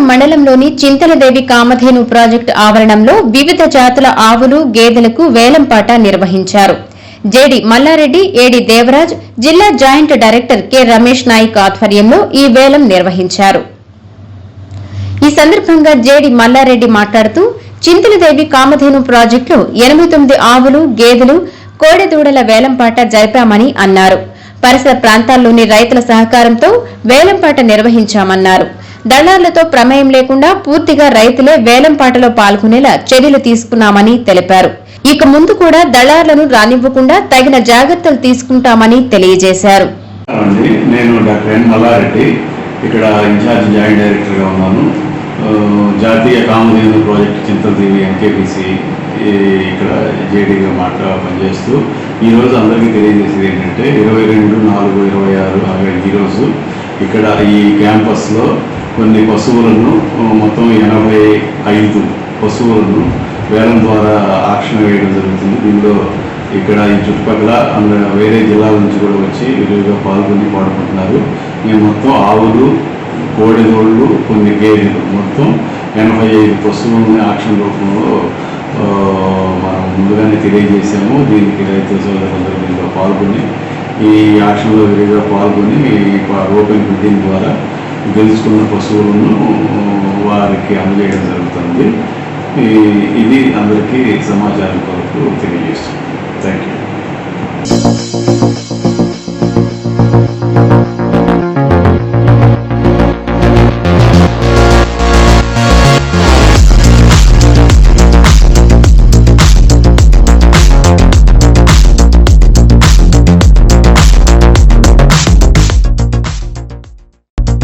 మండలంలోని చింతలదేవి కామధేను ప్రాజెక్టు ఆవరణంలో వివిధ జాతుల ఆవులు గేదెలకు వేలంపాట నిర్వహించారు. జేడి మల్లారెడ్డి, ఏడి దేవరాజ్, జిల్లా joint director K Ramesh Nayak ఆధ్వర్యంలో ఈ వేలం నిర్వహించారు. ఈ సందర్భంగా జేడి మల్లారెడ్డి మాట్లాడుతూ చింతలదేవి కామధేను ప్రాజెక్టులో 89 ఆవులు గేదెలు కోడెదూడల వేలంపాట జరిపామని అన్నారు. పరిసర ప్రాంతాల్లోని రైతుల సహకారంతో వేలంపాట నిర్వహించామన్నారు. దళారులతో ప్రమేయం లేకుండా పూర్తిగా రైతులే వేలంపాటలో పాల్గొనేలా చర్యలు తీసుకున్నామని తెలిపారు. ఇక ముందు కూడా దళారులను రానివ్వకుండా తగిన జాగ్రత్తలు తీసుకుంటామని తెలియజేశారు. నేను డాక్టర్ ఎన్ మల్లారెడ్డి, ఇక్కడ ఇన్ఛార్జ్ జాయింట్ డైరెక్టర్గా ఉన్నాను. జాతీయ కామధేను ప్రాజెక్టు చింతలదేవి ఎంకేపీసీ ఇక్కడ జేడీగా పనిచేస్తూ ఈరోజు అందరికీ తెలియజేసేది ఏంటంటే 22/4/26 ఈరోజు ఇక్కడ ఈ క్యాంపస్లో కొన్ని పశువులను మొత్తం 85 పశువులను వేలం ద్వారా ఆక్షన్ వేయడం జరుగుతుంది. దీనిలో ఇక్కడ ఈ చుట్టుపక్కల వేరే జిల్లాల నుంచి కూడా వచ్చి విరివిగా పాల్గొని పాడుకుంటున్నారు. మేము మొత్తం ఆవులు, కోడెదోళ్ళు, కొన్ని గేదెలు మొత్తం 85 పశువులని ఆక్షన్ రూపంలో మనం ముందుగానే తెలియజేసాము. దీనికి రైతు సోదరులందరూ దీంట్లో పాల్గొని ఈ ఆక్షన్లో విరివిగా పాల్గొని ఓపెన్ బిడ్డింగ్ ద్వారా గెలుచుకున్న పశువులను వారికి అందజేయడం జరుగుతుంది. ఇది అందరికీ సమాచారం కొరకు తెలియజేస్తుంది. Thank you.